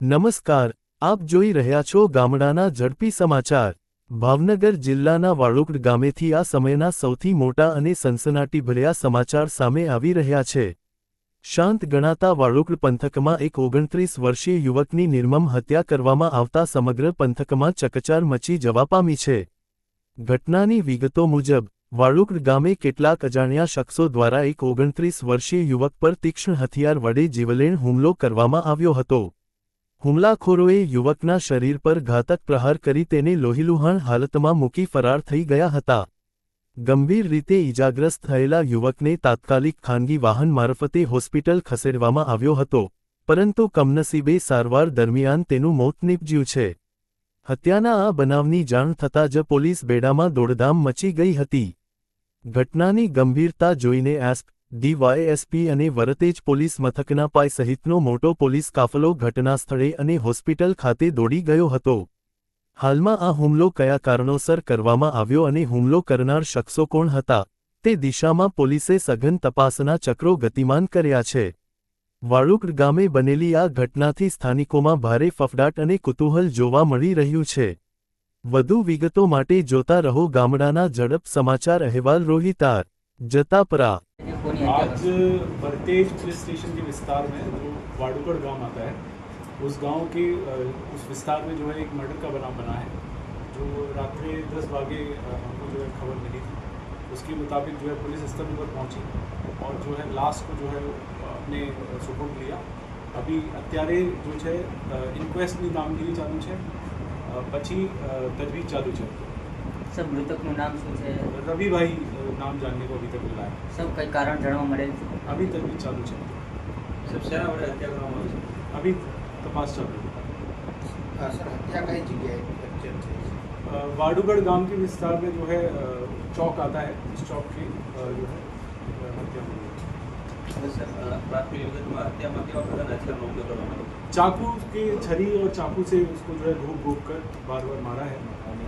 નમસ્કાર, આપ જોઈ રહ્યા છો ગામડાના ઝડપી સમાચાર। ભાવનગર જિલ્લાના વાળુકડ ગામેથી આ સમયના સૌથી મોટા અને સનસનાટીભર્યા સમાચાર સામે આવી રહ્યા છે। શાંત ગણાતા વાળુકડ પંથકમાં એક 29 વર્ષીય યુવકની નિર્મમ હત્યા કરવામાં આવતા સમગ્ર પંથકમાં ચકચાર મચી જવા પામી છે। ઘટનાની વિગતો મુજબ વાળુકડ ગામે કેટલાક અજાણ્યા શખ્સો દ્વારા એક 29 વર્ષીય યુવક પર તીક્ષ્ણ હથિયાર વડે જીવલેણ હુમલો કરવામાં આવ્યો હતો। હુમલાખોરોએ યુવકના શરીર પર ઘાતક પ્રહાર કરી તેને લોહીલુહાણ હાલતમાં મૂકી ફરાર થઈ ગયા હતા। ગંભીર રીતે ઈજાગ્રસ્ત થયેલા યુવકને તાત્કાલિક ખાનગી વાહન મારફતે હોસ્પિટલ ખસેડવામાં આવ્યો હતો, પરંતુ કમનસીબે સારવાર દરમિયાન તેનું મોત નીપજ્યું છે। હત્યાના આ બનાવની જાણ થતાં જ પોલીસ બેડામાં દોડધામ મચી ગઈ હતી। ઘટનાની ગંભીરતા જોઈને એસપી, ડીવાયએસપી અને વરતેજ પોલીસ મથકના પાય સહિતનો મોટો પોલીસ કાફલો ઘટનાસ્થળે અને હોસ્પિટલ ખાતે દોડી ગયો હતો। હાલમાં આ હુમલો કયા કારણોસર કરવામાં આવ્યો અને હુમલો કરનાર શખ્સો કોણ હતા, તે દિશામાં પોલીસે સઘન તપાસના ચક્રો ગતિમાન કર્યા છે। વાળુકડ ગામે બનેલી આ ઘટનાથી સ્થાનિકોમાં ભારે ફફડાટ અને કુતૂહલ જોવા મળી રહ્યું છે। વધુ વિગતો માટે જોતા રહો ગામડાના ઝડપ સમાચાર અહેવાલ રોહિતાર जतापरा। आज वरतेज पुलिस स्टेशन के विस्तार में जो वाड़ूगढ़ गांव आता है, उस गांव के उस विस्तार में जो है एक मर्डर का बनाव बना है। जो रात्रि 10 बजे हमको जो है खबर मिली थी, उसके मुताबिक जो है पुलिस स्थल पर पहुंची और जो है लाश को जो है अपने सुपुर्द लिया। अभी अत्यारे जो है इन्क्वेस्टनी कामगीरी चालू है, पछी तजवीज चालू है। सब मृतकનું નામ શું છે? रवि भाई नाम जानने को अभी तक मिला है। सब कई कारण જાણવા મળે છે? अभी तक भी चालू है। सबसे हत्या કરવામાં अभी तपास चालू है। सर हत्या कई जगह वाड़ूगढ़ गांव के विस्तार में जो है चौक आता है, उस चौक की जो है हत्या हुई है। चाकू के छरी और चाकू से उसको जो है घूप घूप कर बार बार मारा है,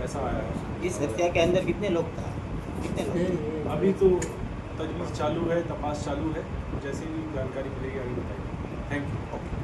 ऐसा आया है। इस हत्या के अंदर कितने लोग था? अभी तो तजवीज़ चालू है, तपास चालू है, जैसे भी जानकारी मिलेगी आगे बताएंगे। Thank you.